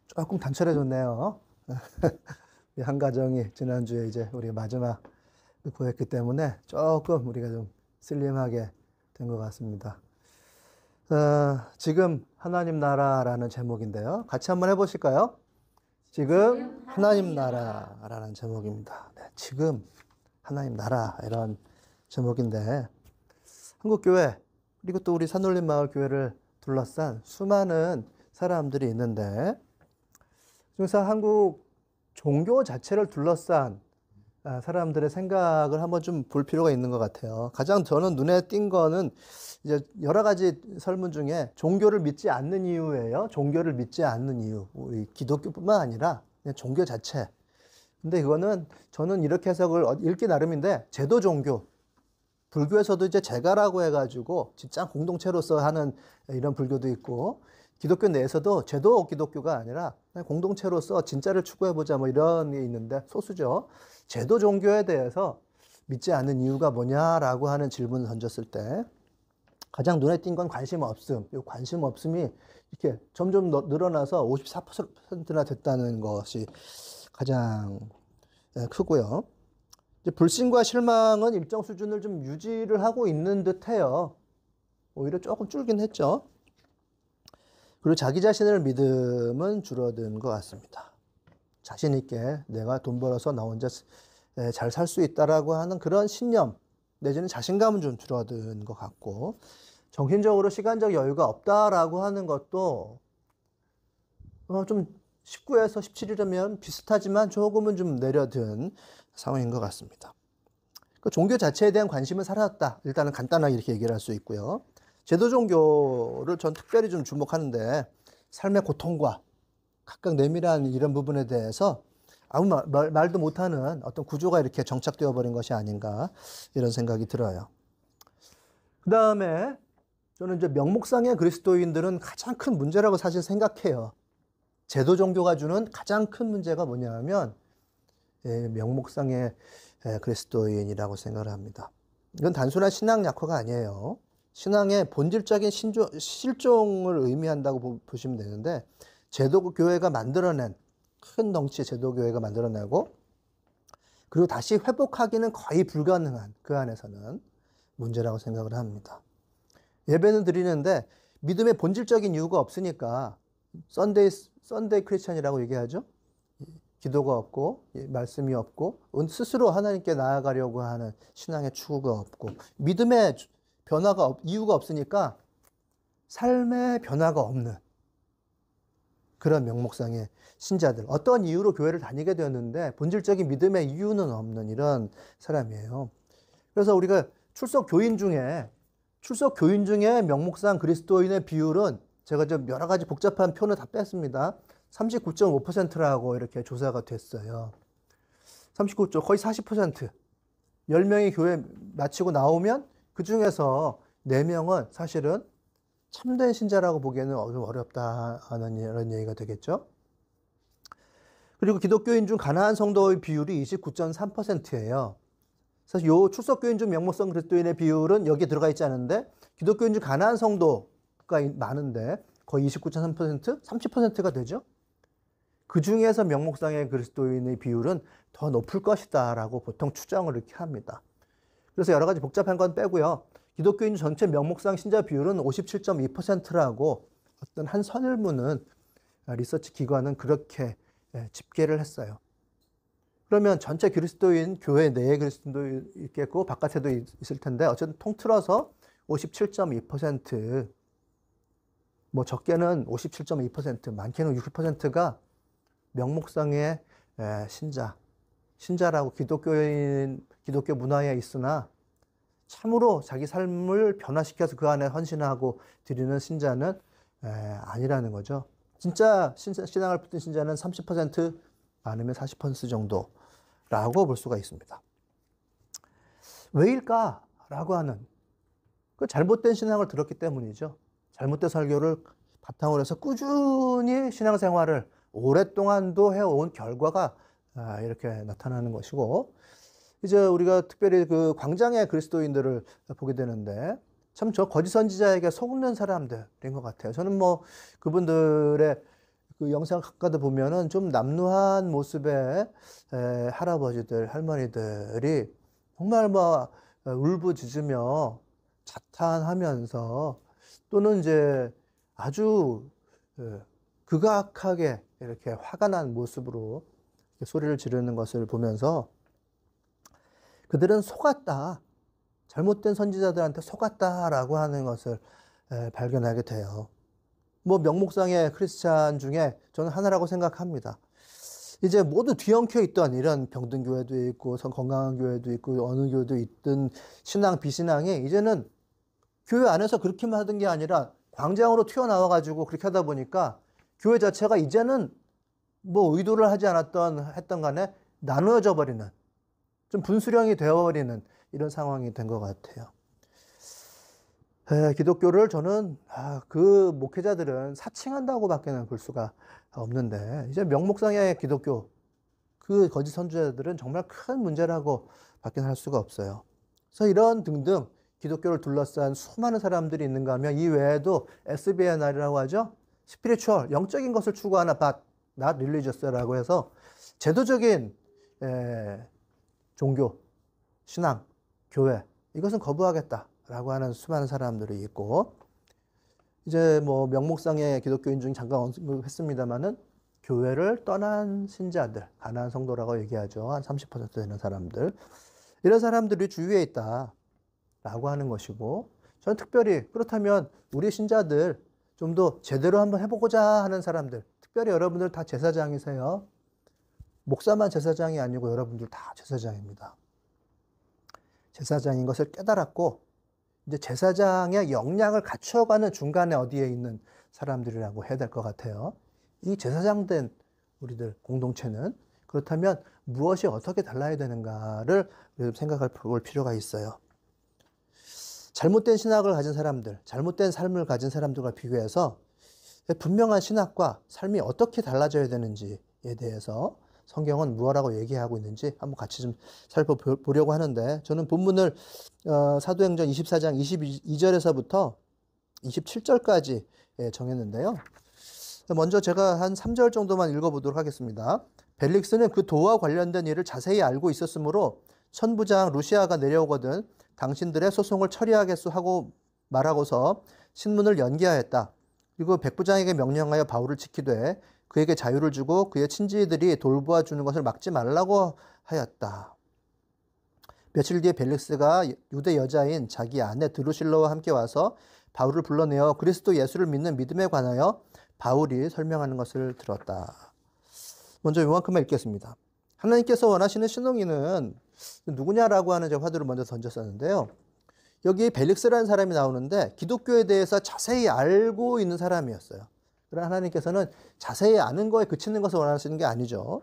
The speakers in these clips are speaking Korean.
조금 단촐해졌네요. 이 한 가정이 지난주에 이제 우리 마지막 보였기 때문에 조금 우리가 좀 슬림하게 된 것 같습니다. 지금 하나님 나라라는 제목인데요. 같이 한번 해보실까요? 지금 하나님 나라라는 제목입니다. 네, 지금 하나님 나라 이런 제목인데 한국교회 그리고 또 우리 산울림 마을 교회를 둘러싼 수많은 사람들이 있는데 그래서 한국 종교 자체를 둘러싼 사람들의 생각을 한번 좀 볼 필요가 있는 것 같아요. 가장 저는 눈에 띈 거는 이제 여러 가지 설문 중에 종교를 믿지 않는 이유예요. 종교를 믿지 않는 이유. 우리 기독교뿐만 아니라 그냥 종교 자체. 근데 이거는 저는 이렇게 해석을 읽기 나름인데 제도 종교. 불교에서도 이제 제가라고 해가지고 진짜 공동체로서 하는 이런 불교도 있고 기독교 내에서도 제도 기독교가 아니라 그냥 공동체로서 진짜를 추구해보자 뭐 이런 게 있는데 소수죠. 제도 종교에 대해서 믿지 않는 이유가 뭐냐라고 하는 질문을 던졌을 때 가장 눈에 띈 건 관심 없음. 이 관심 없음이 이렇게 점점 늘어나서 54%나 됐다는 것이 가장 크고요. 이제 불신과 실망은 일정 수준을 좀 유지를 하고 있는 듯해요. 오히려 조금 줄긴 했죠. 그리고 자기 자신을 믿음은 줄어든 것 같습니다. 자신 있게 내가 돈 벌어서 나 혼자 잘 살 수 있다라고 하는 그런 신념 내지는 자신감은 좀 줄어든 것 같고 정신적으로 시간적 여유가 없다라고 하는 것도 좀 19에서 17이라면 비슷하지만 조금은 좀 내려든 상황인 것 같습니다. 그 종교 자체에 대한 관심은 사라졌다. 일단은 간단하게 이렇게 얘기를 할 수 있고요. 제도 종교를 전 특별히 좀 주목하는데 삶의 고통과 각각 내밀한 이런 부분에 대해서 아무 말도 못하는 어떤 구조가 이렇게 정착되어 버린 것이 아닌가 이런 생각이 들어요. 그 다음에 저는 이제 명목상의 그리스도인들은 가장 큰 문제라고 사실 생각해요. 제도 종교가 주는 가장 큰 문제가 뭐냐면 명목상의 그리스도인이라고 생각을 합니다. 이건 단순한 신앙 약화가 아니에요. 신앙의 본질적인 실종을 의미한다고 보시면 되는데 제도교회가 만들어낸 큰 덩치의 제도교회가 만들어내고 그리고 다시 회복하기는 거의 불가능한 그 안에서는 문제라고 생각을 합니다. 예배는 드리는데 믿음의 본질적인 이유가 없으니까 썬데이 크리스천이라고 얘기하죠. 기도가 없고 말씀이 없고 스스로 하나님께 나아가려고 하는 신앙의 추구가 없고 믿음의 이유가 없으니까 삶의 변화가 없는 그런 명목상의 신자들. 어떤 이유로 교회를 다니게 되었는데 본질적인 믿음의 이유는 없는 이런 사람이에요. 그래서 우리가 출석 교인 중에 명목상 그리스도인의 비율은 제가 좀 여러 가지 복잡한 표는 다 뺐습니다. 39.5%라고 이렇게 조사가 됐어요. 39조 거의 40%. 10명이 교회 마치고 나오면 그 중에서 4명은 사실은 참된 신자라고 보기에는 좀 어렵다 하는 이런 얘기가 되겠죠. 그리고 기독교인 중 가난한 성도의 비율이 29.3%예요. 사실 요 출석교인 중 명목상 그리스도인의 비율은 여기에 들어가 있지 않은데 기독교인 중 가난한 성도가 많은데 거의 29.3%, 30%가 되죠. 그 중에서 명목상의 그리스도인의 비율은 더 높을 것이다 라고 보통 추정을 이렇게 합니다. 그래서 여러 가지 복잡한 건 빼고요. 기독교인 전체 명목상 신자 비율은 57.2%라고 어떤 한 선을무는 리서치 기관은 그렇게 집계를 했어요. 그러면 전체 그리스도인 교회 내에 그리스도인도 있겠고 바깥에도 있을 텐데 어쨌든 통틀어서 57.2% 뭐 적게는 57.2% 많게는 60%가 명목상의 신자라고 기독교 문화에 있으나 참으로 자기 삶을 변화시켜서 그 안에 헌신하고 드리는 신자는 아니라는 거죠. 진짜 신앙을 붙든 신자는 30% 많으면 40% 정도라고 볼 수가 있습니다. 왜일까라고 하는 그 잘못된 신앙을 들었기 때문이죠. 잘못된 설교를 바탕으로 해서 꾸준히 신앙생활을 오랫동안도 해온 결과가 이렇게 나타나는 것이고 이제 우리가 특별히 그 광장의 그리스도인들을 보게 되는데 참 저 거짓 선지자에게 속는 사람들인 것 같아요. 저는 뭐 그분들의 그 영상을 가까이 보면은 좀 남루한 모습의 할아버지들, 할머니들이 정말 뭐 울부짖으며 자탄하면서 또는 이제 아주 극악하게 이렇게 화가 난 모습으로 소리를 지르는 것을 보면서 그들은 속았다. 잘못된 선지자들한테 속았다라고 하는 것을 발견하게 돼요. 뭐 명목상의 크리스찬 중에 저는 하나라고 생각합니다. 이제 모두 뒤엉켜 있던 이런 병든 교회도 있고 건강한 교회도 있고 어느 교회도 있던 신앙 비신앙이 이제는 교회 안에서 그렇게만 하던 게 아니라 광장으로 튀어나와 가지고 그렇게 하다 보니까 교회 자체가 이제는 뭐 의도를 하지 했던 간에 나누어져 버리는 좀 분수령이 되어버리는 이런 상황이 된 것 같아요. 기독교를 저는 그 목회자들은 사칭한다고 밖에는 볼 수가 없는데 이제 명목상의 기독교 그 거짓 선지자들은 정말 큰 문제라고 밖에는 할 수가 없어요. 그래서 이런 등등 기독교를 둘러싼 수많은 사람들이 있는가 하면 이 외에도 SBNR이라고 하죠. 스피리추얼, 영적인 것을 추구하는 but not religious라고 해서 제도적인 종교, 신앙, 교회 이것은 거부하겠다라고 하는 수많은 사람들이 있고 이제 뭐 명목상의 기독교인 중 잠깐 언급했습니다마는 교회를 떠난 신자들, 가난한 성도라고 얘기하죠. 한 30% 되는 사람들. 이런 사람들이 주위에 있다라고 하는 것이고 저는 특별히 그렇다면 우리 신자들 좀 더 제대로 한번 해보고자 하는 사람들, 특별히 여러분들 다 제사장이세요. 목사만 제사장이 아니고 여러분들 다 제사장입니다. 제사장인 것을 깨달았고 이제 제사장의 역량을 갖춰가는 중간에 어디에 있는 사람들이라고 해야 될 것 같아요. 이 제사장 된 우리들 공동체는 그렇다면 무엇이 어떻게 달라야 되는가를 생각할 볼 필요가 있어요. 잘못된 신학을 가진 사람들, 잘못된 삶을 가진 사람들과 비교해서 분명한 신학과 삶이 어떻게 달라져야 되는지에 대해서 성경은 무엇라고 얘기하고 있는지 한번 같이 좀 살펴보려고 하는데 저는 본문을 사도행전 24장 22절에서부터 27절까지 정했는데요. 먼저 제가 한 3절 정도만 읽어보도록 하겠습니다. 벨릭스는 그 도와 관련된 일을 자세히 알고 있었으므로 천부장 루시아가 내려오거든 당신들의 소송을 처리하겠소 하고 말하고서 신문을 연기하였다. 그리고 백부장에게 명령하여 바울을 지키되 그에게 자유를 주고 그의 친지들이 돌보아 주는 것을 막지 말라고 하였다. 며칠 뒤에 벨릭스가 유대 여자인 자기 아내 드루실라와 함께 와서 바울을 불러내어 그리스도 예수를 믿는 믿음에 관하여 바울이 설명하는 것을 들었다. 먼저 요만큼만 읽겠습니다. 하나님께서 원하시는 신ong이는 누구냐라고 하는 화두를 먼저 던졌었는데요. 여기 벨릭스라는 사람이 나오는데 기독교에 대해서 자세히 알고 있는 사람이었어요. 그러나 하나님께서는 자세히 아는 거에 그치는 것을 원하시는 게 아니죠.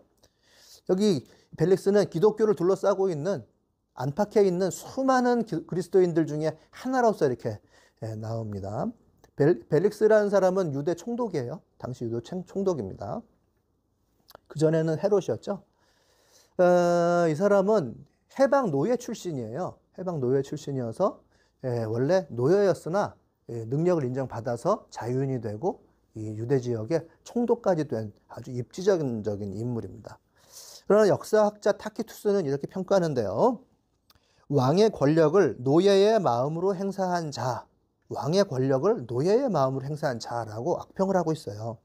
여기 벨릭스는 기독교를 둘러싸고 있는 안팎에 있는 수많은 그리스도인들 중에 하나로서 이렇게 나옵니다. 벨릭스라는 사람은 유대 총독이에요. 당시 유대 총독입니다. 그전에는 헤롯이었죠. 이 사람은 해방 노예 출신이에요. 해방 노예 출신이어서 원래 노예였으나 능력을 인정받아서 자유인이 되고 이 유대 지역의 총독까지 된 아주 입지적인 인물입니다. 그러나 역사학자 타키투스는 이렇게 평가하는데요. 왕의 권력을 노예의 마음으로 행사한 자, 왕의 권력을 노예의 마음으로 행사한 자라고 악평을 하고 있어요.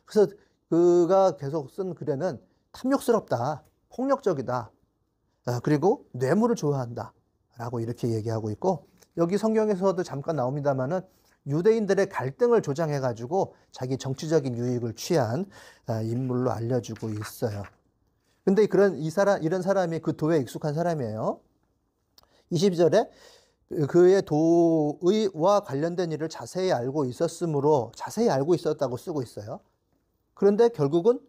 그래서 그가 계속 쓴 글에는 탐욕스럽다, 폭력적이다, 그리고 뇌물을 좋아한다 라고 이렇게 얘기하고 있고 여기 성경에서도 잠깐 나옵니다만은 유대인들의 갈등을 조장해가지고 자기 정치적인 유익을 취한 인물로 알려주고 있어요. 근데 이런 사람이 그 도에 익숙한 사람이에요. 22절에 그의 도의와 관련된 일을 자세히 알고 있었으므로 자세히 알고 있었다고 쓰고 있어요. 그런데 결국은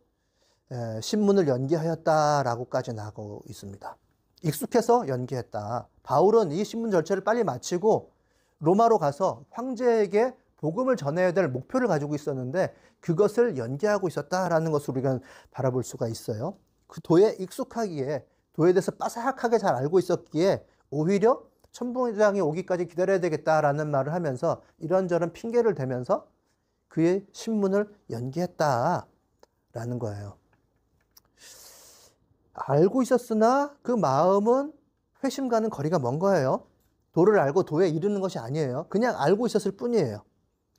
신문을 연기하였다라고까지 나오고 있습니다. 익숙해서 연기했다. 바울은 이 신문 절차를 빨리 마치고 로마로 가서 황제에게 복음을 전해야 될 목표를 가지고 있었는데 그것을 연기하고 있었다라는 것을 우리가 바라볼 수가 있어요. 그 도에 익숙하기에 도에 대해서 빠삭하게 잘 알고 있었기에 오히려 천부장이 오기까지 기다려야 되겠다라는 말을 하면서 이런저런 핑계를 대면서 그의 신문을 연기했다라는 거예요. 알고 있었으나 그 마음은 회심과는 거리가 먼 거예요. 도를 알고 도에 이르는 것이 아니에요. 그냥 알고 있었을 뿐이에요.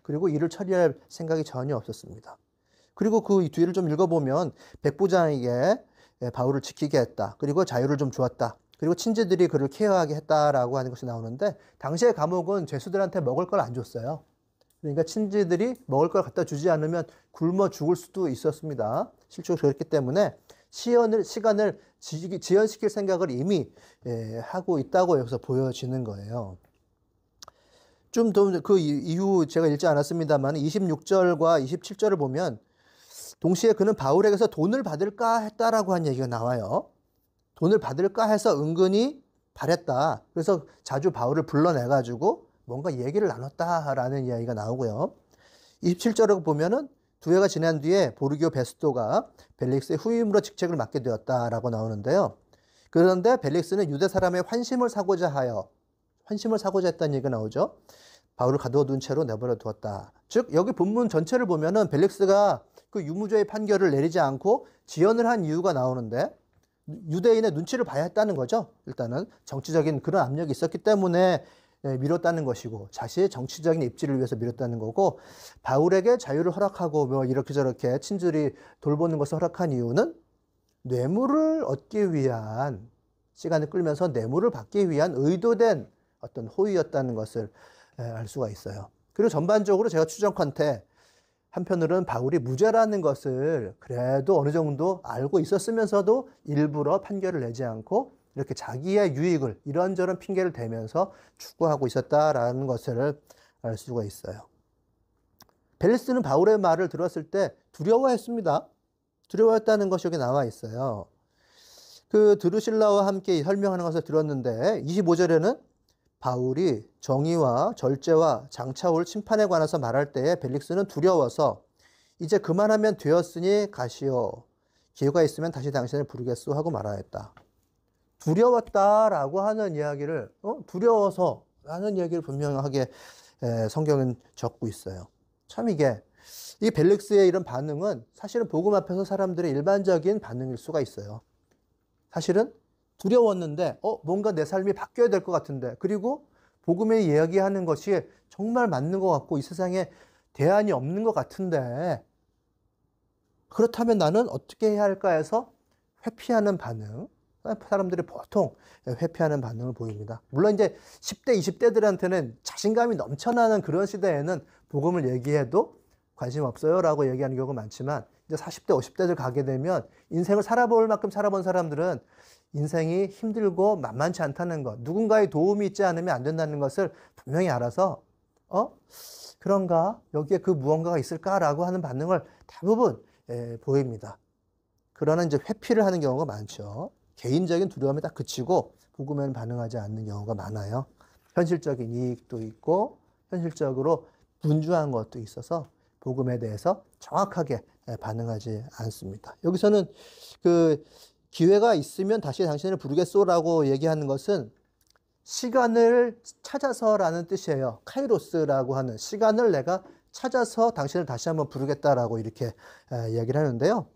그리고 이를 처리할 생각이 전혀 없었습니다. 그리고 그 뒤를 좀 읽어보면 백부장에게 바울을 지키게 했다. 그리고 자유를 좀 주었다. 그리고 친지들이 그를 케어하게 했다라고 하는 것이 나오는데, 당시의 감옥은 죄수들한테 먹을 걸 안 줬어요. 그러니까 친지들이 먹을 걸 갖다 주지 않으면 굶어 죽을 수도 있었습니다. 실제로 그렇기 때문에 시간을 지연시킬 생각을 이미 하고 있다고 여기서 보여지는 거예요. 좀 더 그 이후 제가 읽지 않았습니다만 26절과 27절을 보면 동시에 그는 바울에게서 돈을 받을까 했다라고 한 얘기가 나와요. 돈을 받을까 해서 은근히 바랬다. 그래서 자주 바울을 불러내가지고 뭔가 얘기를 나눴다라는 이야기가 나오고요. 27절을 보면은 두 해가 지난 뒤에 보르기오 베스토가 벨릭스의 후임으로 직책을 맡게 되었다라고 나오는데요. 그런데 벨릭스는 유대 사람의 환심을 사고자 했다는 얘기가 나오죠. 바울을 가두어둔 채로 내버려 두었다. 즉 여기 본문 전체를 보면은 벨릭스가 그 유무죄의 판결을 내리지 않고 지연을 한 이유가 나오는데, 유대인의 눈치를 봐야 했다는 거죠. 일단은 정치적인 그런 압력이 있었기 때문에 미뤘다는 것이고, 자신의 정치적인 입지를 위해서 미뤘다는 거고, 바울에게 자유를 허락하고 뭐 이렇게 저렇게 친절히 돌보는 것을 허락한 이유는 뇌물을 얻기 위한, 시간을 끌면서 뇌물을 받기 위한 의도된 어떤 호의였다는 것을 알 수가 있어요. 그리고 전반적으로 제가 추정컨대 한편으로는 바울이 무죄라는 것을 그래도 어느 정도 알고 있었으면서도 일부러 판결을 내지 않고 이렇게 자기의 유익을 이런저런 핑계를 대면서 추구하고 있었다라는 것을 알 수가 있어요. 벨릭스는 바울의 말을 들었을 때 두려워했습니다. 두려워했다는 것이 여기 나와 있어요. 그 드루실라와 함께 설명하는 것을 들었는데 25절에는 바울이 정의와 절제와 장차올 심판에 관해서 말할 때에 벨릭스는 두려워서 이제 그만하면 되었으니 가시오. 기회가 있으면 다시 당신을 부르겠소 하고 말하였다. 두려웠다라고 하는 이야기를 두려워서 라는 이야기를 분명하게 성경은 적고 있어요. 참 이 벨릭스의 이런 반응은 사실은 복음 앞에서 사람들의 일반적인 반응일 수가 있어요. 사실은 두려웠는데 뭔가 내 삶이 바뀌어야 될 것 같은데, 그리고 복음에 이야기하는 것이 정말 맞는 것 같고 이 세상에 대안이 없는 것 같은데, 그렇다면 나는 어떻게 해야 할까 해서 회피하는 반응, 사람들이 보통 회피하는 반응을 보입니다. 물론 이제 10대, 20대들한테는 자신감이 넘쳐나는 그런 시대에는 복음을 얘기해도 관심 없어요 라고 얘기하는 경우가 많지만, 이제 40대, 50대들 가게 되면 인생을 살아볼 만큼 살아본 사람들은 인생이 힘들고 만만치 않다는 것, 누군가의 도움이 있지 않으면 안 된다는 것을 분명히 알아서 그런가? 여기에 그 무언가가 있을까라고 하는 반응을 대부분 보입니다. 그러나 이제 회피를 하는 경우가 많죠. 개인적인 두려움에 딱 그치고 복음에는 반응하지 않는 경우가 많아요. 현실적인 이익도 있고 현실적으로 분주한 것도 있어서 복음에 대해서 정확하게 반응하지 않습니다. 여기서는 그 기회가 있으면 다시 당신을 부르겠소라고 얘기하는 것은 시간을 찾아서라는 뜻이에요. 카이로스라고 하는 시간을 내가 찾아서 당신을 다시 한번 부르겠다라고 이렇게 이야기를 하는데요.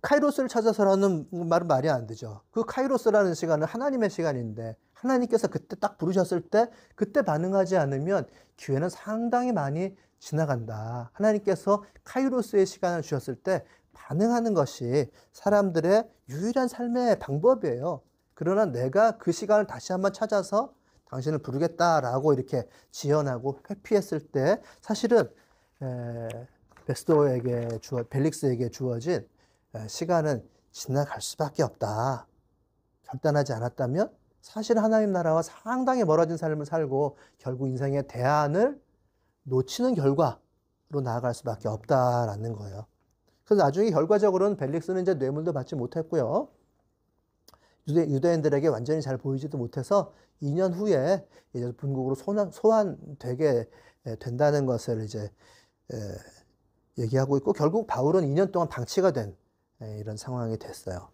카이로스를 찾아서라는 말은 말이 안 되죠. 그 카이로스라는 시간은 하나님의 시간인데 하나님께서 그때 딱 부르셨을 때 그때 반응하지 않으면 기회는 상당히 많이 지나간다. 하나님께서 카이로스의 시간을 주셨을 때 반응하는 것이 사람들의 유일한 삶의 방법이에요. 그러나 내가 그 시간을 다시 한번 찾아서 당신을 부르겠다라고 이렇게 지연하고 회피했을 때 사실은 벨릭스에게 주어진 시간은 지나갈 수밖에 없다. 결단하지 않았다면 사실 하나님 나라와 상당히 멀어진 삶을 살고 결국 인생의 대안을 놓치는 결과로 나아갈 수밖에 없다라는 거예요. 그래서 나중에 결과적으로는 벨릭스는 이제 뇌물도 받지 못했고요. 유대인들에게 완전히 잘 보이지도 못해서 2년 후에 이제 본국으로 소환되게 된다는 것을 이제 얘기하고 있고, 결국 바울은 2년 동안 방치가 된 이런 상황이 됐어요.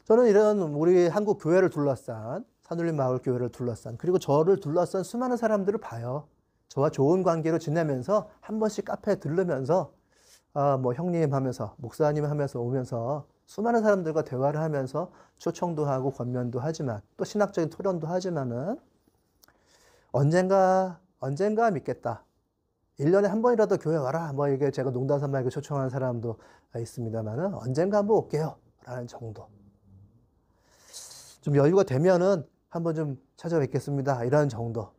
저는 이런 우리 한국 교회를 둘러싼 산울림 마을 교회를 둘러싼, 그리고 저를 둘러싼 수많은 사람들을 봐요. 저와 좋은 관계로 지내면서 한 번씩 카페에 들르면서 뭐 형님 하면서 목사님 하면서 오면서 수많은 사람들과 대화를 하면서 초청도 하고 권면도 하지만 또 신학적인 토론도 하지만은 언젠가 믿겠다. 1년에 한 번이라도 교회 와라. 뭐 이게 제가 농담 삼아 이렇게 초청하는 사람도 있습니다만은 언젠가 한번 올게요. 라는 정도. 좀 여유가 되면은 한번 좀 찾아뵙겠습니다. 이런 정도.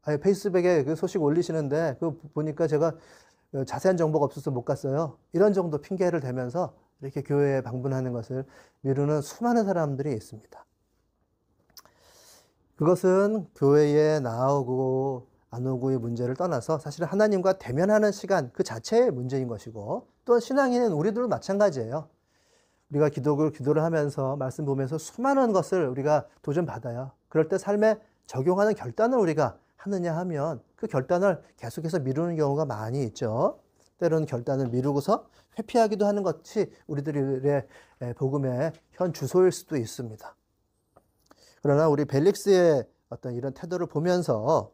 아니, 페이스북에 그 소식 올리시는데 그 보니까 제가 자세한 정보가 없어서 못 갔어요. 이런 정도 핑계를 대면서 이렇게 교회에 방문하는 것을 미루는 수많은 사람들이 있습니다. 그것은 교회에 나오고 안 오고의 문제를 떠나서 사실은 하나님과 대면하는 시간 그 자체의 문제인 것이고 또 신앙인은 우리들도 마찬가지예요. 우리가 기도를 하면서 말씀 보면서 수많은 것을 우리가 도전받아요. 그럴 때 삶에 적용하는 결단을 우리가 하느냐 하면 그 결단을 계속해서 미루는 경우가 많이 있죠. 때로는 결단을 미루고서 회피하기도 하는 것이 우리들의 복음의 현 주소일 수도 있습니다. 그러나 우리 벨릭스의 어떤 이런 태도를 보면서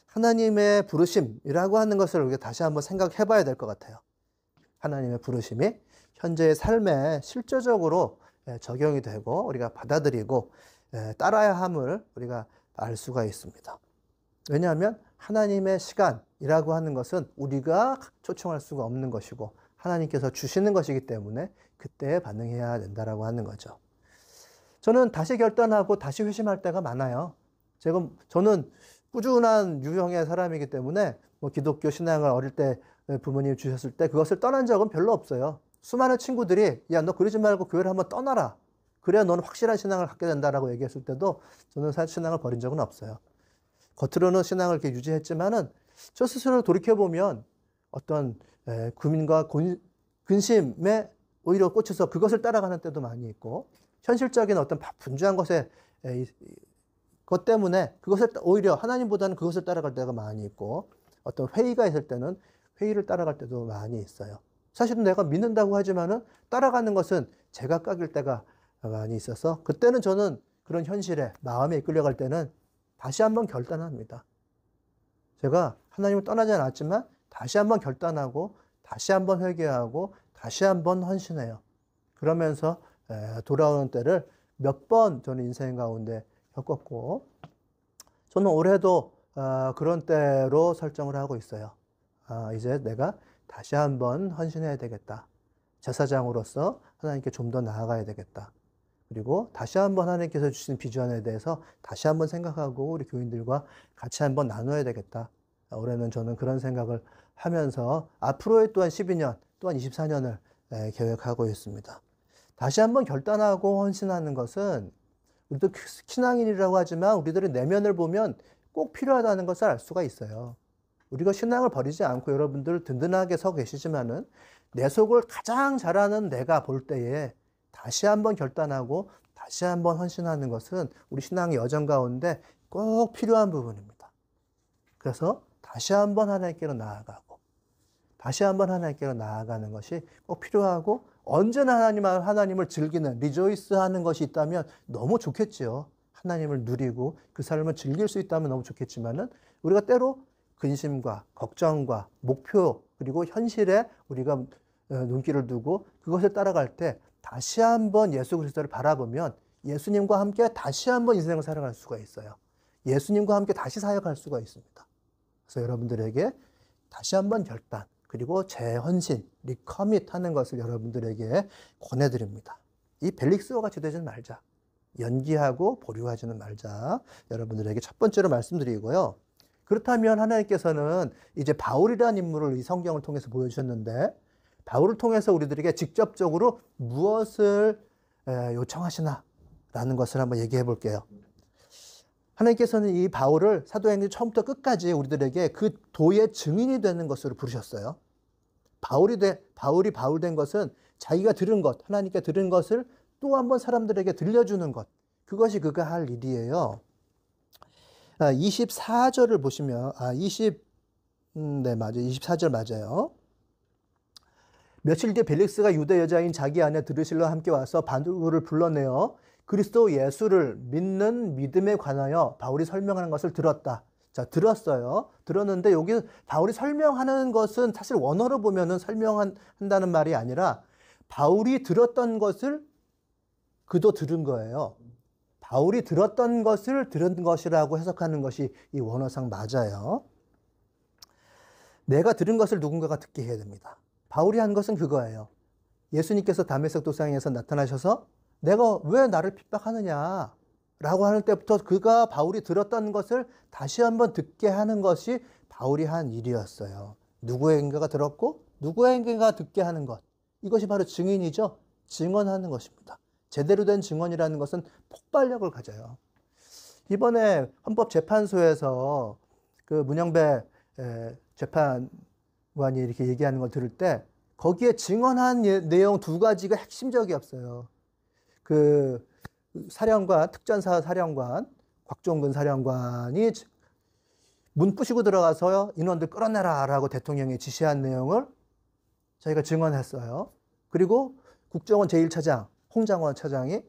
하나님의 부르심이라고 하는 것을 우리가 다시 한번 생각해 봐야 될 것 같아요. 하나님의 부르심이 현재의 삶에 실제적으로 적용이 되고 우리가 받아들이고 따라야 함을 우리가 알 수가 있습니다. 왜냐하면 하나님의 시간이라고 하는 것은 우리가 초청할 수가 없는 것이고 하나님께서 주시는 것이기 때문에 그때에 반응해야 된다라고 하는 거죠. 저는 다시 결단하고 다시 회심할 때가 많아요. 저는 꾸준한 유형의 사람이기 때문에 뭐 기독교 신앙을 어릴 때 부모님이 주셨을 때 그것을 떠난 적은 별로 없어요. 수많은 친구들이 야, 너 그러지 말고 교회를 한번 떠나라. 그래야 너는 확실한 신앙을 갖게 된다라고 얘기했을 때도 저는 사실 신앙을 버린 적은 없어요. 겉으로는 신앙을 이렇게 유지했지만은 저 스스로 돌이켜보면 어떤 고민과 근심에 오히려 꽂혀서 그것을 따라가는 때도 많이 있고 현실적인 어떤 분주한 것 때문에 그것을 오히려 하나님보다는 그것을 따라갈 때가 많이 있고 어떤 회의가 있을 때는 회의를 따라갈 때도 많이 있어요. 사실은 내가 믿는다고 하지만은 따라가는 것은 제각각일 때가 많이 있어서 그때는 저는 그런 현실에 마음에 이끌려갈 때는 다시 한번 결단합니다. 제가 하나님을 떠나지 않았지만 다시 한번 결단하고 다시 한번 회개하고 다시 한번 헌신해요. 그러면서 돌아오는 때를 몇 번 저는 인생 가운데 겪었고 저는 올해도 그런 때로 설정을 하고 있어요. 이제 내가 다시 한번 헌신해야 되겠다. 제사장으로서 하나님께 좀 더 나아가야 되겠다. 그리고 다시 한번 하나님께서 주신 비전에 대해서 다시 한번 생각하고 우리 교인들과 같이 한번 나눠야 되겠다. 올해는 저는 그런 생각을 하면서 앞으로의 또한 12년, 또한 24년을 계획하고 있습니다. 다시 한번 결단하고 헌신하는 것은 우리도 신앙인이라고 하지만 우리들의 내면을 보면 꼭 필요하다는 것을 알 수가 있어요. 우리가 신앙을 버리지 않고 여러분들 든든하게 서 계시지만은 내 속을 가장 잘 아는 내가 볼 때에 다시 한번 결단하고 다시 한번 헌신하는 것은 우리 신앙의 여정 가운데 꼭 필요한 부분입니다. 그래서 다시 한번 하나님께로 나아가고 다시 한번 하나님께로 나아가는 것이 꼭 필요하고 언제나 하나님을 즐기는 리조이스 하는 것이 있다면 너무 좋겠지요. 하나님을 누리고 그 삶을 즐길 수 있다면 너무 좋겠지만은 우리가 때로 근심과 걱정과 목표 그리고 현실에 우리가 눈길을 두고 그것을 따라갈 때 다시 한번 예수 그리스도를 바라보면 예수님과 함께 다시 한번 인생을 살아갈 수가 있어요. 예수님과 함께 다시 사역할 수가 있습니다. 그래서 여러분들에게 다시 한번 결단 그리고 재헌신, 리커밋 하는 것을 여러분들에게 권해드립니다. 이 벨릭스와 같이 되지는 말자. 연기하고 보류하지는 말자. 여러분들에게 첫 번째로 말씀드리고요. 그렇다면 하나님께서는 이제 바울이라는 인물을 이 성경을 통해서 보여주셨는데 바울을 통해서 우리들에게 직접적으로 무엇을 요청하시나 라는 것을 한번 얘기해 볼게요. 하나님께서는 이 바울을 사도행전 처음부터 끝까지 우리들에게 그 도의 증인이 되는 것으로 부르셨어요. 바울이 바울 된 것은 자기가 들은 것, 하나님께 들은 것을 또 한번 사람들에게 들려주는 것. 그것이 그가 할 일이에요. 24절을 보시면, 24절 맞아요. 며칠 뒤에 벨릭스가 유대 여자인 자기 아내 드르실과 함께 와서 바울을 불러내어 그리스도 예수를 믿는 믿음에 관하여 바울이 설명하는 것을 들었다. 자, 들었어요. 들었는데 여기 바울이 설명하는 것은 사실 원어로 보면은 설명한다는 말이 아니라 바울이 들었던 것을 그도 들은 거예요. 바울이 들었던 것을 들은 것이라고 해석하는 것이 이 원어상 맞아요. 내가 들은 것을 누군가가 듣게 해야 됩니다. 바울이 한 것은 그거예요. 예수님께서 다메섹 도상에서 나타나셔서 내가 왜 나를 핍박하느냐 라고 하는 때부터 그가 바울이 들었던 것을 다시 한번 듣게 하는 것이 바울이 한 일이었어요. 누구에게가 들었고 누구에게가 듣게 하는 것. 이것이 바로 증인이죠. 증언하는 것입니다. 제대로 된 증언이라는 것은 폭발력을 가져요. 이번에 헌법재판소에서 그 문영배 재판관이 이렇게 얘기하는 걸 들을 때 거기에 증언한 내용 두 가지가 핵심적이었어요. 그 사령관, 특전사 사령관, 곽종근 사령관이 문 부시고 들어가서 인원들 끌어내라 라고 대통령이 지시한 내용을 저희가 증언했어요. 그리고 국정원 제1차장, 홍장원 차장이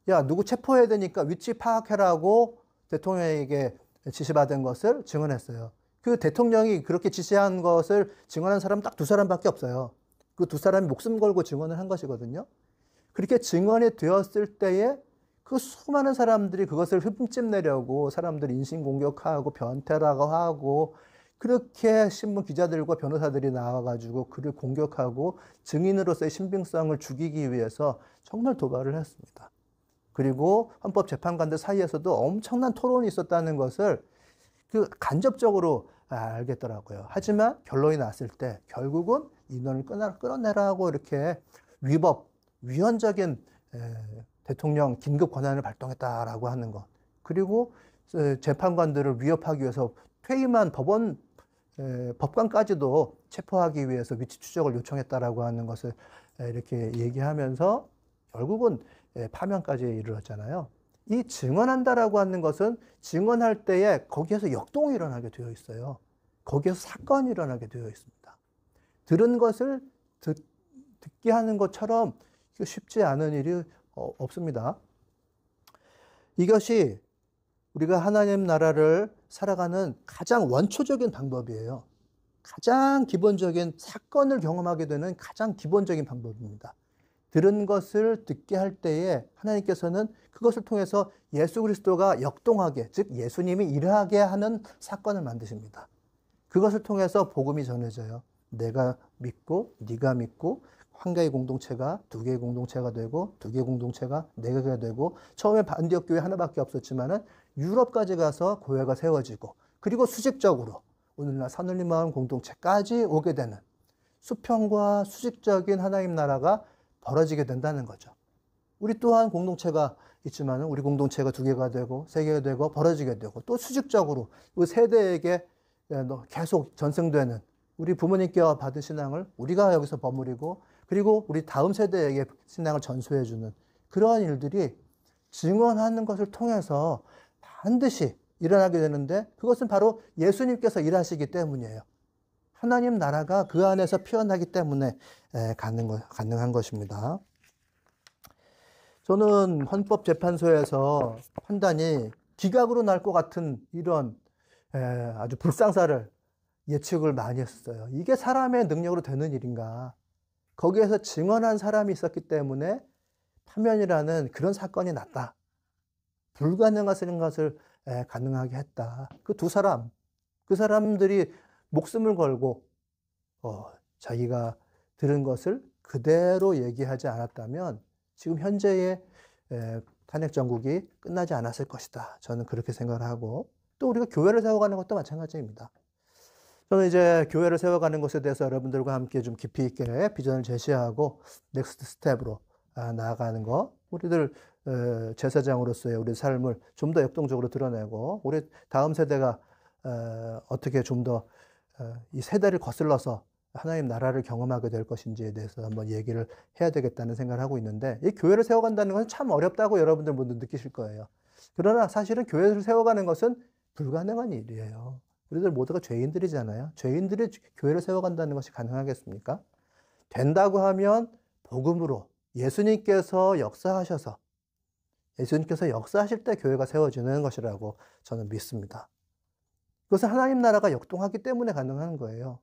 야, 누구 체포해야 되니까 위치 파악해라고 대통령에게 지시받은 것을 증언했어요. 그 대통령이 그렇게 지시한 것을 증언한 사람은 딱 두 사람밖에 없어요. 그 두 사람이 목숨 걸고 증언을 한 것이거든요. 그렇게 증언이 되었을 때에 그 수많은 사람들이 그것을 흠집 내려고 사람들이 인신공격하고 변태라고 하고 그렇게 신문 기자들과 변호사들이 나와가지고 그를 공격하고 증인으로서의 신빙성을 죽이기 위해서 정말 도발을 했습니다. 그리고 헌법재판관들 사이에서도 엄청난 토론이 있었다는 것을 그 간접적으로 알겠더라고요. 하지만 결론이 났을 때 결국은 인원을 끌어내라고 이렇게 위헌적인 대통령 긴급 권한을 발동했다라고 하는 것. 그리고 재판관들을 위협하기 위해서 퇴임한 법관까지도 체포하기 위해서 위치 추적을 요청했다라고 하는 것을 이렇게 얘기하면서 결국은 파면까지 이르렀잖아요. 이 증언한다라고 하는 것은 증언할 때에 거기에서 역동이 일어나게 되어 있어요. 거기에서 사건이 일어나게 되어 있습니다. 들은 것을 듣게 하는 것처럼 쉽지 않은 일이 없습니다. 이것이 우리가 하나님 나라를 살아가는 가장 원초적인 방법이에요. 가장 기본적인 사건을 경험하게 되는 가장 기본적인 방법입니다. 들은 것을 듣게 할 때에 하나님께서는 그것을 통해서 예수 그리스도가 역동하게, 즉 예수님이 일하게 하는 사건을 만드십니다. 그것을 통해서 복음이 전해져요. 내가 믿고 네가 믿고 한 개의 공동체가 두 개의 공동체가 되고 두 개의 공동체가 네 개가 되고 처음에 안디옥 교회 하나밖에 없었지만은 유럽까지 가서 교회가 세워지고 그리고 수직적으로 오늘날 산울림 마을 공동체까지 오게 되는 수평과 수직적인 하나님 나라가 벌어지게 된다는 거죠. 우리 또한 공동체가 있지만 우리 공동체가 두 개가 되고 세 개가 되고 벌어지게 되고 또 수직적으로 그 세대에게 계속 전승되는 우리 부모님께 받은 신앙을 우리가 여기서 버무리고 그리고 우리 다음 세대에게 신앙을 전수해주는 그러한 일들이 증언하는 것을 통해서 반드시 일어나게 되는데 그것은 바로 예수님께서 일하시기 때문이에요. 하나님 나라가 그 안에서 피어나기 때문에 가능한 것입니다. 저는 헌법재판소에서 판단이 기각으로 날 것 같은 이런 아주 불상사를 예측을 많이 했어요. 이게 사람의 능력으로 되는 일인가? 거기에서 증언한 사람이 있었기 때문에 파면이라는 그런 사건이 났다. 불가능한 것을 가능하게 했다. 그 두 사람, 그 사람들이 목숨을 걸고 자기가 들은 것을 그대로 얘기하지 않았다면 지금 현재의 탄핵 정국이 끝나지 않았을 것이다. 저는 그렇게 생각을 하고 또 우리가 교회를 세워가는 것도 마찬가지입니다. 저는 이제 교회를 세워가는 것에 대해서 여러분들과 함께 좀 깊이 있게 비전을 제시하고 넥스트 스텝으로 나아가는 거 우리들 제사장으로서의 우리 삶을 좀 더 역동적으로 드러내고 우리 다음 세대가 어떻게 좀 더 이 세대를 거슬러서 하나님 나라를 경험하게 될 것인지에 대해서 한번 얘기를 해야 되겠다는 생각을 하고 있는데 이 교회를 세워간다는 것은 참 어렵다고 여러분들 모두 느끼실 거예요. 그러나 사실은 교회를 세워가는 것은 불가능한 일이에요. 우리들 모두가 죄인들이잖아요. 죄인들이 교회를 세워간다는 것이 가능하겠습니까? 된다고 하면 복음으로 예수님께서 역사하셔서 예수님께서 역사하실 때 교회가 세워지는 것이라고 저는 믿습니다. 그것은 하나님 나라가 역동하기 때문에 가능한 거예요.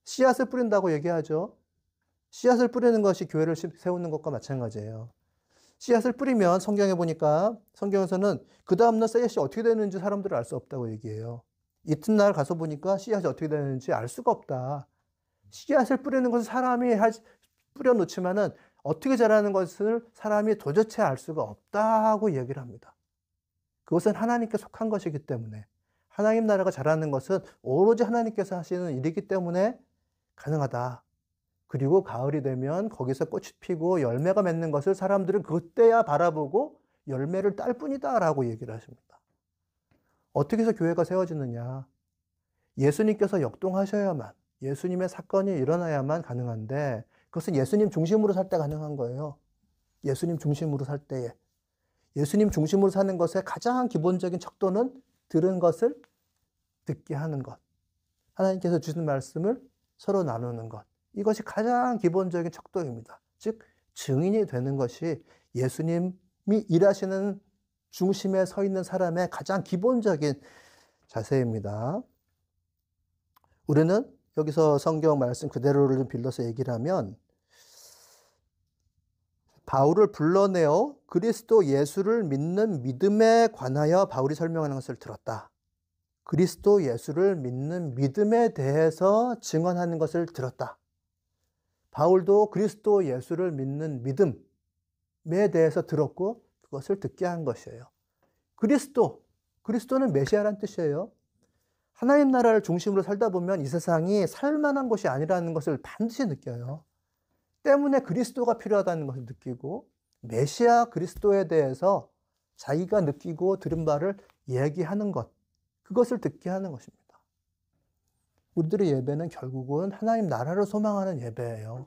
씨앗을 뿌린다고 얘기하죠. 씨앗을 뿌리는 것이 교회를 세우는 것과 마찬가지예요. 씨앗을 뿌리면 성경에 보니까 성경에서는 그 다음날 씨앗이 어떻게 되는지 사람들은 알 수 없다고 얘기해요. 이튿날 가서 보니까 씨앗이 어떻게 되는지 알 수가 없다. 씨앗을 뿌리는 것을 사람이 뿌려놓지만은 어떻게 자라는 것을 사람이 도대체 알 수가 없다고 얘기를 합니다. 그것은 하나님께 속한 것이기 때문에 하나님 나라가 자라는 것은 오로지 하나님께서 하시는 일이기 때문에 가능하다. 그리고 가을이 되면 거기서 꽃이 피고 열매가 맺는 것을 사람들은 그때야 바라보고 열매를 딸 뿐이다 라고 얘기를 하십니다. 어떻게 해서 교회가 세워지느냐? 예수님께서 역동하셔야만, 예수님의 사건이 일어나야만 가능한데 그것은 예수님 중심으로 살 때 가능한 거예요. 예수님 중심으로 살 때에. 예수님 중심으로 사는 것의 가장 기본적인 척도는 들은 것을 듣게 하는 것. 하나님께서 주신 말씀을 서로 나누는 것. 이것이 가장 기본적인 척도입니다. 즉 증인이 되는 것이 예수님이 일하시는 중심에 서 있는 사람의 가장 기본적인 자세입니다. 우리는 여기서 성경 말씀 그대로를 좀 빌려서 얘기를 하면 바울을 불러내어 그리스도 예수를 믿는 믿음에 관하여 바울이 설명하는 것을 들었다. 그리스도 예수를 믿는 믿음에 대해서 증언하는 것을 들었다. 바울도 그리스도 예수를 믿는 믿음에 대해서 들었고 그것을 듣게 한 것이에요. 그리스도는 메시아란 뜻이에요. 하나님 나라를 중심으로 살다 보면 이 세상이 살만한 곳이 아니라는 것을 반드시 느껴요. 때문에 그리스도가 필요하다는 것을 느끼고 메시아 그리스도에 대해서 자기가 느끼고 들은 바를 얘기하는 것, 그것을 듣게 하는 것입니다. 우리들의 예배는 결국은 하나님 나라를 소망하는 예배예요.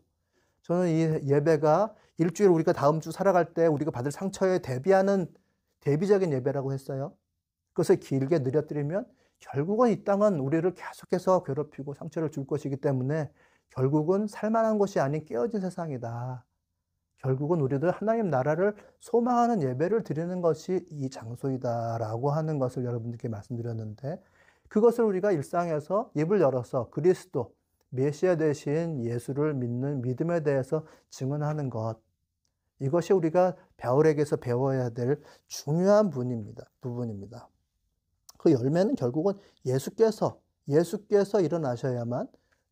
저는 이 예배가 일주일 우리가 다음 주 살아갈 때 우리가 받을 상처에 대비하는 대비적인 예배라고 했어요. 그것을 길게 느려뜨리면 결국은 이 땅은 우리를 계속해서 괴롭히고 상처를 줄 것이기 때문에 결국은 살만한 것이 아닌 깨어진 세상이다. 결국은 우리들 하나님 나라를 소망하는 예배를 드리는 것이 이 장소이다라고 하는 것을 여러분들께 말씀드렸는데 그것을 우리가 일상에서 입을 열어서 그리스도, 메시아 되신 예수를 믿는 믿음에 대해서 증언하는 것. 이것이 우리가 바울에게서 배워야 될 중요한 부분입니다. 그 열매는 결국은 예수께서 일어나셔야만,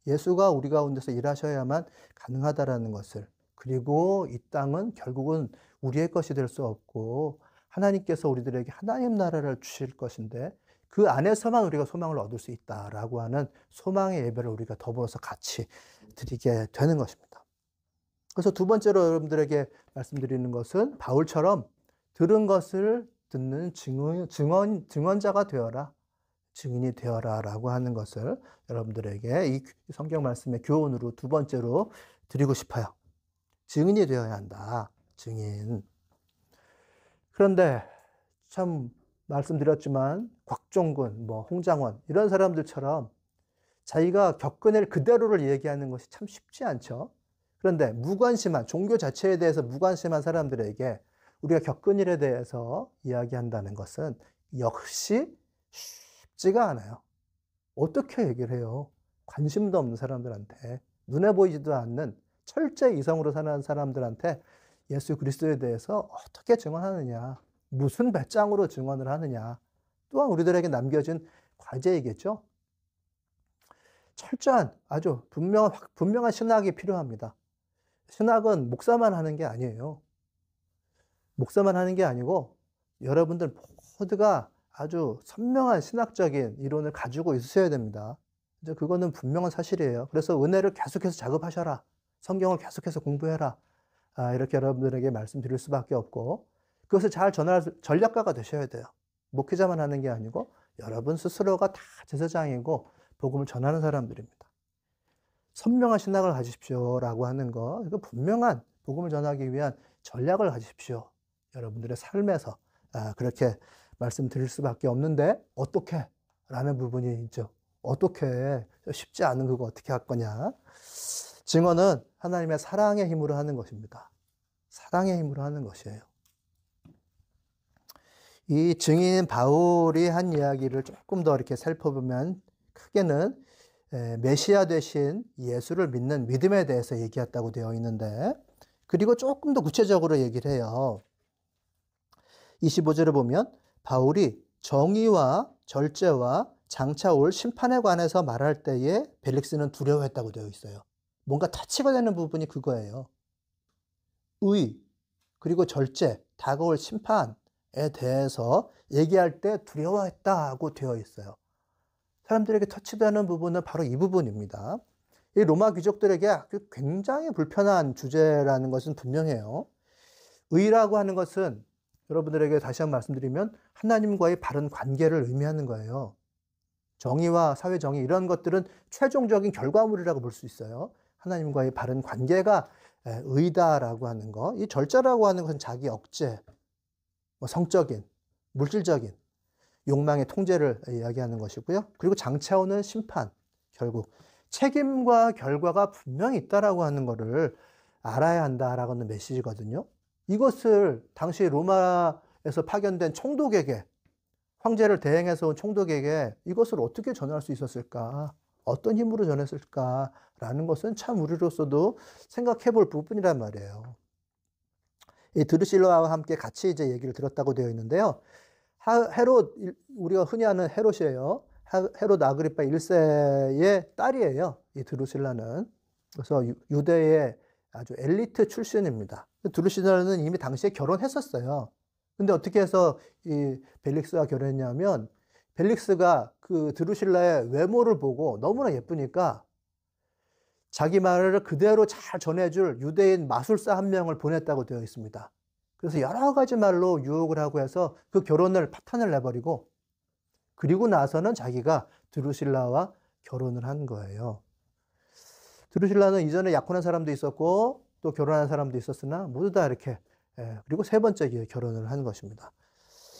예수가 우리 가운데서 일하셔야만 가능하다라는 것을, 그리고 이 땅은 결국은 우리의 것이 될 수 없고 하나님께서 우리들에게 하나님 나라를 주실 것인데 그 안에서만 우리가 소망을 얻을 수 있다라고 하는 소망의 예배를 우리가 더불어서 같이 드리게 되는 것입니다. 그래서 두 번째로 여러분들에게 말씀드리는 것은 바울처럼 들은 것을 듣는 증언자가 되어라. 증인이 되어라 라고 하는 것을 여러분들에게 이 성경 말씀의 교훈으로 두 번째로 드리고 싶어요. 증인이 되어야 한다. 증인. 그런데 참 말씀드렸지만 곽종근, 홍장원 이런 사람들처럼 자기가 겪은 일 그대로를 얘기하는 것이 참 쉽지 않죠. 그런데 종교 자체에 대해서 무관심한 사람들에게 우리가 겪은 일에 대해서 이야기한다는 것은 역시 쉽지가 않아요. 어떻게 얘기를 해요? 관심도 없는 사람들한테, 눈에 보이지도 않는 철저히 이성으로 사는 사람들한테 예수 그리스도에 대해서 어떻게 증언하느냐, 무슨 배짱으로 증언을 하느냐, 또한 우리들에게 남겨진 과제이겠죠. 철저한 아주 분명한 신학이 필요합니다. 신학은 목사만 하는 게 아니에요. 목사만 하는 게 아니고 여러분들 모두가 아주 선명한 신학적인 이론을 가지고 있으셔야 됩니다. 이제 그거는 분명한 사실이에요. 그래서 은혜를 계속해서 자급하셔라. 성경을 계속해서 공부해라. 이렇게 여러분들에게 말씀드릴 수밖에 없고 그것을 잘 전할 전략가가 되셔야 돼요. 목회자만 하는 게 아니고 여러분 스스로가 다 제사장이고 복음을 전하는 사람들입니다. 선명한 신학을 가지십시오라고 하는 거, 이거 분명한 복음을 전하기 위한 전략을 가지십시오. 여러분들의 삶에서 그렇게 말씀드릴 수밖에 없는데 어떻게? 라는 부분이 있죠. 어떻게? 쉽지 않은 그거 어떻게 할 거냐? 증언은 하나님의 사랑의 힘으로 하는 것입니다. 사랑의 힘으로 하는 것이에요. 이 증인 바울이 한 이야기를 조금 더 이렇게 살펴보면 크게는 메시아 되신 예수를 믿는 믿음에 대해서 얘기했다고 되어 있는데, 그리고 조금 더 구체적으로 얘기를 해요. 25절에 보면 바울이 정의와 절제와 장차 올 심판에 관해서 말할 때에 벨릭스는 두려워했다고 되어 있어요. 뭔가 터치가 되는 부분이 그거예요. 의, 그리고 절제, 다가올 심판에 대해서 얘기할 때 두려워했다고 되어 있어요. 사람들에게 터치되는 부분은 바로 이 부분입니다. 이 로마 귀족들에게 굉장히 불편한 주제라는 것은 분명해요. 의라고 하는 것은 여러분들에게 다시 한번 말씀드리면 하나님과의 바른 관계를 의미하는 거예요. 정의와 사회 정의 이런 것들은 최종적인 결과물이라고 볼 수 있어요. 하나님과의 바른 관계가 의다라고 하는 거. 이 절제라고 하는 것은 자기 억제, 성적인, 물질적인 욕망의 통제를 이야기하는 것이고요. 그리고 장차 오는 심판, 결국 책임과 결과가 분명히 있다라고 하는 것을 알아야 한다라고 하는 메시지거든요. 이것을 당시 로마에서 파견된 총독에게, 황제를 대행해서 온 총독에게 이것을 어떻게 전할 수 있었을까? 어떤 힘으로 전했을까라는 것은 참 우리로서도 생각해 볼 부분이란 말이에요. 이 드루실라와 함께 같이 이제 얘기를 들었다고 되어 있는데요. 헤롯, 우리가 흔히 아는 헤롯이에요. 헤롯 아그리파 1세의 딸이에요. 이 드루실라는. 그래서 유대의 아주 엘리트 출신입니다. 드루실라는 이미 당시에 결혼했었어요. 근데 어떻게 해서 이 벨릭스와 결혼했냐면, 벨릭스가 그 드루실라의 외모를 보고 너무나 예쁘니까 자기 말을 그대로 잘 전해줄 유대인 마술사 한 명을 보냈다고 되어 있습니다. 그래서 여러 가지 말로 유혹을 하고 해서 그 결혼을 파탄을 내버리고, 그리고 나서는 자기가 드루실라와 결혼을 한 거예요. 드루실라는 이전에 약혼한 사람도 있었고 또 결혼한 사람도 있었으나 모두 다 이렇게, 그리고 세 번째 기회에 결혼을 한 것입니다.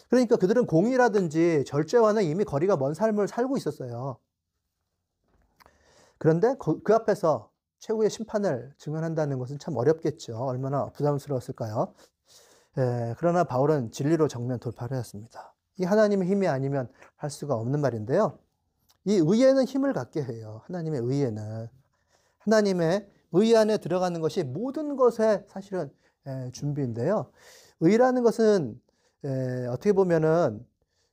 그러니까 그들은 공의라든지 절제와는 이미 거리가 먼 삶을 살고 있었어요. 그런데 그 앞에서 최후의 심판을 증언한다는 것은 참 어렵겠죠. 얼마나 부담스러웠을까요? 그러나 바울은 진리로 정면 돌파를 했습니다. 이 하나님의 힘이 아니면 할 수가 없는 말인데요. 이 의에는 힘을 갖게 해요. 하나님의 의에는. 하나님의 의 안에 들어가는 것이 모든 것의 사실은 준비인데요. 의라는 것은 어떻게 보면은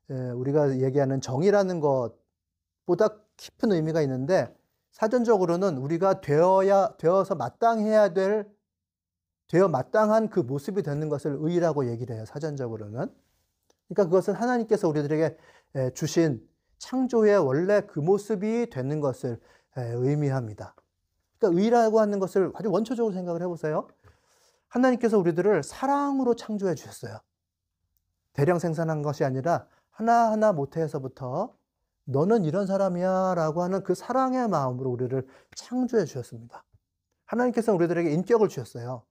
우리가 얘기하는 정의라는 것보다 깊은 의미가 있는데, 사전적으로는 우리가 되어서 마땅한 그 모습이 되는 것을 의라고 얘기를 해요. 사전적으로는. 그러니까 그것은 하나님께서 우리들에게 주신 창조의 원래 그 모습이 되는 것을 의미합니다. 그러니까 의라고 하는 것을 아주 원초적으로 생각을 해보세요. 하나님께서 우리들을 사랑으로 창조해 주셨어요. 대량 생산한 것이 아니라 하나하나 모태에서부터 너는 이런 사람이야 라고 하는 그 사랑의 마음으로 우리를 창조해 주셨습니다. 하나님께서 우리들에게 인격을 주셨어요.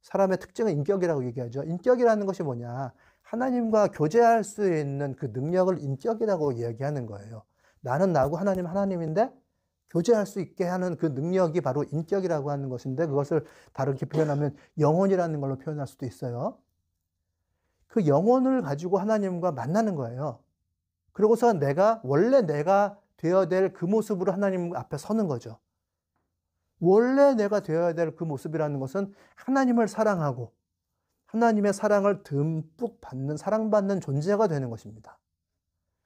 사람의 특징은 인격이라고 얘기하죠. 인격이라는 것이 뭐냐? 하나님과 교제할 수 있는 그 능력을 인격이라고 이야기하는 거예요. 나는 나고 하나님 하나님인데 교제할 수 있게 하는 그 능력이 바로 인격이라고 하는 것인데, 그것을 다르게 표현하면 영혼이라는 걸로 표현할 수도 있어요. 그 영혼을 가지고 하나님과 만나는 거예요. 그러고서 원래 내가 되어야 될 그 모습으로 하나님 앞에 서는 거죠. 원래 내가 되어야 될 그 모습이라는 것은 하나님을 사랑하고 하나님의 사랑을 듬뿍 받는, 사랑받는 존재가 되는 것입니다.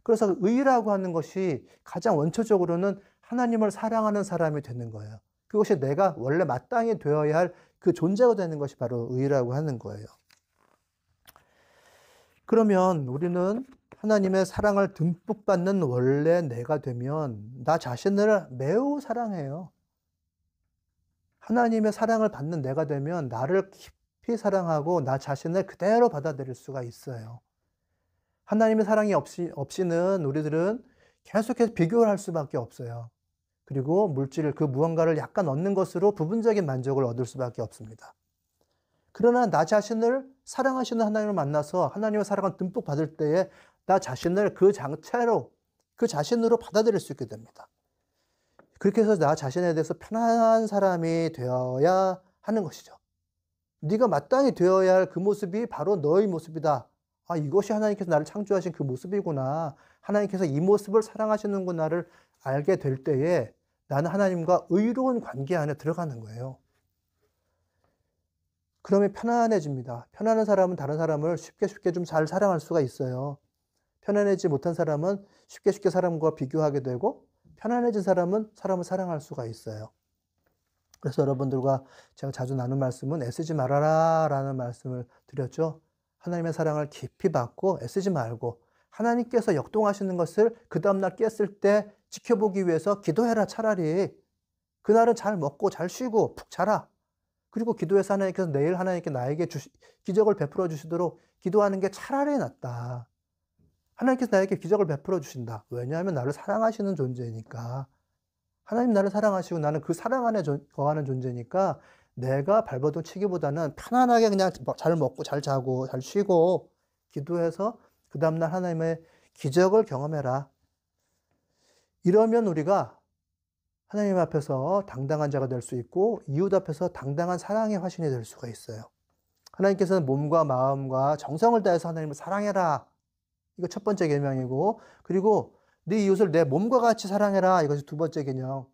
그래서 의라고 하는 것이 가장 원초적으로는 하나님을 사랑하는 사람이 되는 거예요. 그것이 내가 원래 마땅히 되어야 할 그 존재가 되는 것이 바로 의라고 하는 거예요. 그러면 우리는 하나님의 사랑을 듬뿍 받는 원래 내가 되면 나 자신을 매우 사랑해요. 하나님의 사랑을 받는 내가 되면 나를 깊이 사랑하고 나 자신을 그대로 받아들일 수가 있어요. 하나님의 사랑이 없이는 우리들은 계속해서 비교를 할 수밖에 없어요. 그리고 그 무언가를 약간 얻는 것으로 부분적인 만족을 얻을 수밖에 없습니다. 그러나 나 자신을 사랑하시는 하나님을 만나서 하나님의 사랑을 듬뿍 받을 때에 나 자신을 그 자신으로 받아들일 수 있게 됩니다. 그렇게 해서 나 자신에 대해서 편안한 사람이 되어야 하는 것이죠. 네가 마땅히 되어야 할 그 모습이 바로 너의 모습이다 아, 이것이 하나님께서 나를 창조하신 그 모습이구나. 하나님께서 이 모습을 사랑하시는구나를 알게 될 때에 나는 하나님과 의로운 관계 안에 들어가는 거예요. 그러면 편안해집니다. 편안한 사람은 다른 사람을 쉽게 좀 잘 사랑할 수가 있어요. 편안해지지 못한 사람은 쉽게 사람과 비교하게 되고, 편안해진 사람은 사람을 사랑할 수가 있어요. 그래서 여러분들과 제가 자주 나눈 말씀은 애쓰지 말아라 라는 말씀을 드렸죠. 하나님의 사랑을 깊이 받고 애쓰지 말고 하나님께서 역동하시는 것을 그 다음날 깼을 때 지켜보기 위해서 기도해라. 차라리 그날은 잘 먹고 잘 쉬고 푹 자라. 그리고 기도해서 하나님께서 내일 하나님께 나에게 기적을 베풀어 주시도록 기도하는 게 차라리 낫다. 하나님께서 나에게 기적을 베풀어 주신다. 왜냐하면 나를 사랑하시는 존재니까. 하나님 나를 사랑하시고 나는 그 사랑 안에 거하는 존재니까 내가 발버둥 치기보다는 편안하게 그냥 잘 먹고 잘 자고 잘 쉬고 기도해서 그 다음날 하나님의 기적을 경험해라. 이러면 우리가 하나님 앞에서 당당한 자가 될 수 있고 이웃 앞에서 당당한 사랑의 화신이 될 수가 있어요. 하나님께서는 몸과 마음과 정성을 다해서 하나님을 사랑해라. 이거 첫 번째 계명이고, 그리고 네 이웃을 내 몸과 같이 사랑해라. 이것이 두 번째 계명이라고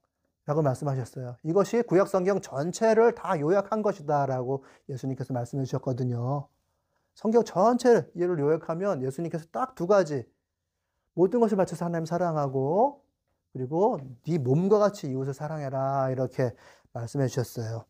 말씀하셨어요. 이것이 구약 성경 전체를 다 요약한 것이다라고 예수님께서 말씀해 주셨거든요. 성경 전체를 요약하면 예수님께서 딱 두 가지, 모든 것을 바쳐서 하나님 사랑하고 그리고 네 몸과 같이 이웃을 사랑해라 이렇게 말씀해 주셨어요.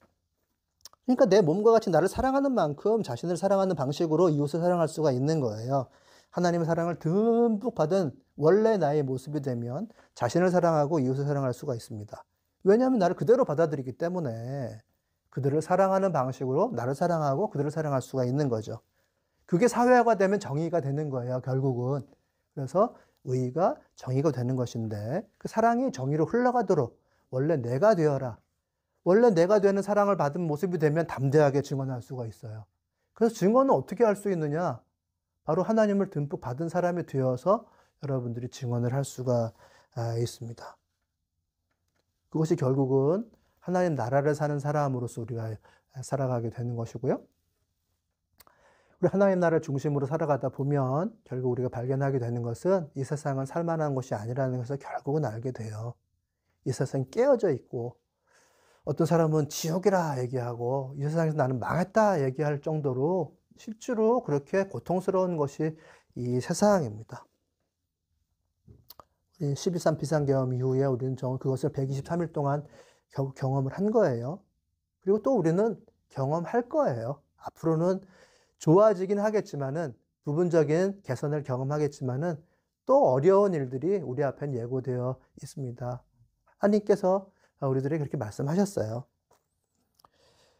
그러니까 내 몸과 같이 나를 사랑하는 만큼 자신을 사랑하는 방식으로 이웃을 사랑할 수가 있는 거예요. 하나님의 사랑을 듬뿍 받은 원래 나의 모습이 되면 자신을 사랑하고 이웃을 사랑할 수가 있습니다. 왜냐하면 나를 그대로 받아들이기 때문에 그들을 사랑하는 방식으로 나를 사랑하고 그들을 사랑할 수가 있는 거죠. 그게 사회화가 되면 정의가 되는 거예요, 결국은. 그래서 의의가 정의가 되는 것인데 그 사랑이 정의로 흘러가도록 원래 내가 되어라. 원래 내가 되는 사랑을 받은 모습이 되면 담대하게 증언할 수가 있어요. 그래서 증언은 어떻게 할 수 있느냐? 바로 하나님을 듬뿍 받은 사람이 되어서 여러분들이 증언을 할 수가 있습니다. 그것이 결국은 하나님 나라를 사는 사람으로서 우리가 살아가게 되는 것이고요. 우리 하나님 나라를 중심으로 살아가다 보면 결국 우리가 발견하게 되는 것은 이 세상은 살만한 것이 아니라는 것을 결국은 알게 돼요. 이 세상이 깨어져 있고 어떤 사람은 지옥이라 얘기하고 이 세상에서 나는 망했다 얘기할 정도로 실제로 그렇게 고통스러운 것이 이 세상입니다. 12.3 비상계엄 이후에 우리는 그것을 123일 동안 경험을 한 거예요. 그리고 또 우리는 경험할 거예요. 앞으로는 좋아지긴 하겠지만은 부분적인 개선을 경험하겠지만은 또 어려운 일들이 우리 앞엔 예고되어 있습니다. 하나님께서 우리들에게 그렇게 말씀하셨어요.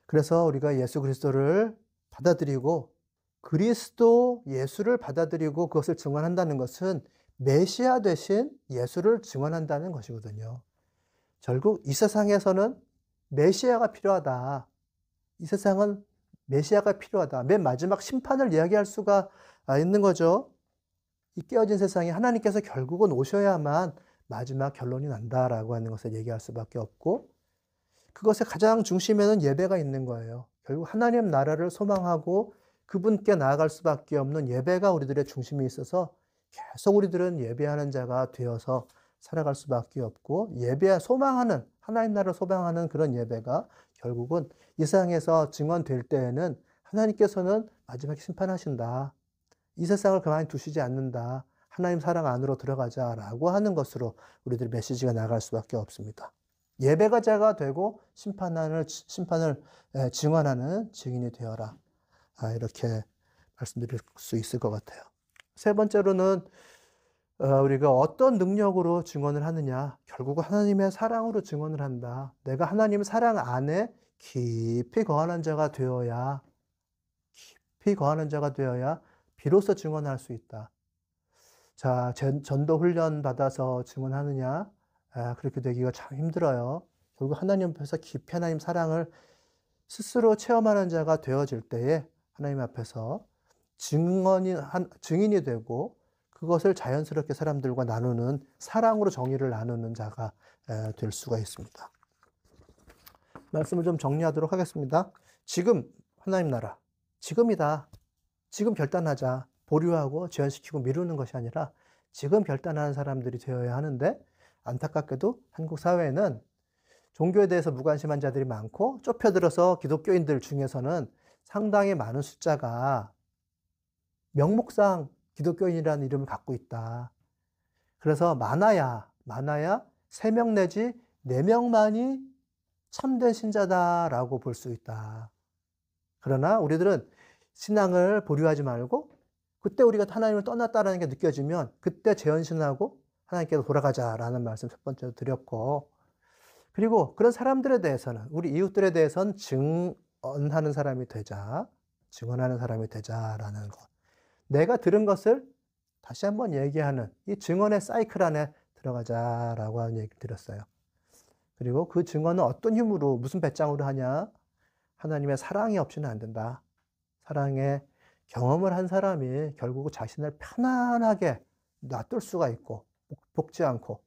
그래서 우리가 예수 그리스도를 받아들이고 그리스도 예수를 받아들이고 그것을 증언한다는 것은 메시아 되신 예수를 증언한다는 것이거든요. 결국 이 세상에서는 메시아가 필요하다. 이 세상은 메시아가 필요하다. 맨 마지막 심판을 이야기할 수가 있는 거죠. 이 깨어진 세상에 하나님께서 결국은 오셔야만 마지막 결론이 난다라고 하는 것을 얘기할 수밖에 없고 그것의 가장 중심에는 예배가 있는 거예요. 결국 하나님 나라를 소망하고 그분께 나아갈 수밖에 없는 예배가 우리들의 중심에 있어서 계속 우리들은 예배하는 자가 되어서 살아갈 수밖에 없고 소망하는 하나님 나라를 소망하는 그런 예배가 결국은 이 세상에서 증언될 때에는 하나님께서는 마지막에 심판하신다. 이 세상을 가만히 두시지 않는다. 하나님 사랑 안으로 들어가자라고 하는 것으로 우리들의 메시지가 나갈 수밖에 없습니다. 예배가 자가 되고 심판을 증언하는 증인이 되어라. 이렇게 말씀드릴 수 있을 것 같아요. 세 번째로는 우리가 어떤 능력으로 증언을 하느냐. 결국은 하나님의 사랑으로 증언을 한다. 내가 하나님의 사랑 안에 깊이 거하는 자가 되어야 비로소 증언할 수 있다. 자, 전도 훈련 받아서 증언하느냐? 그렇게 되기가 참 힘들어요. 결국 하나님 앞에서 깊이 하나님 사랑을 스스로 체험하는 자가 되어질 때에 하나님 앞에서 증인이 되고 그것을 자연스럽게 사람들과 나누는 사랑으로 정의를 나누는 자가 될 수가 있습니다. 말씀을 좀 정리하도록 하겠습니다. 지금 하나님 나라, 지금이다. 지금 결단하자. 보류하고 지연시키고 미루는 것이 아니라 지금 결단하는 사람들이 되어야 하는데, 안타깝게도 한국 사회는 종교에 대해서 무관심한 자들이 많고 좁혀들어서 기독교인들 중에서는 상당히 많은 숫자가 명목상 기독교인이라는 이름을 갖고 있다. 그래서 많아야 3명 내지 4명만이 참된 신자다라고 볼 수 있다. 그러나 우리들은 신앙을 보류하지 말고 그때 우리가 하나님을 떠났다는 게 느껴지면 그때 재현신하고 하나님께로 돌아가자라는 말씀 첫 번째로 드렸고, 그리고 그런 사람들에 대해서는, 우리 이웃들에 대해서는 증언하는 사람이 되자라는 것. 내가 들은 것을 다시 한번 얘기하는 이 증언의 사이클 안에 들어가자라고 하는 얘기를 드렸어요. 그리고 그 증언은 어떤 힘으로, 무슨 배짱으로 하냐? 하나님의 사랑이 없이는 안 된다. 사랑의 경험을 한 사람이 결국 자신을 편안하게 놔둘 수가 있고 볶지 않고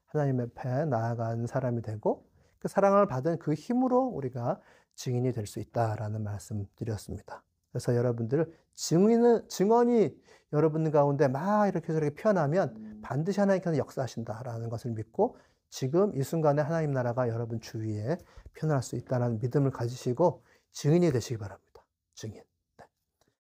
하나님 앞에 나아간 사람이 되고, 그 사랑을 받은 그 힘으로 우리가 증인이 될 수 있다라는 말씀 드렸습니다. 그래서 여러분들 증언이 여러분 가운데 막 이렇게 저렇게 피어나면 반드시 하나님께서 역사하신다라는 것을 믿고 지금 이 순간에 하나님 나라가 여러분 주위에 피어날 수 있다는 믿음을 가지시고 증인이 되시기 바랍니다. 증인.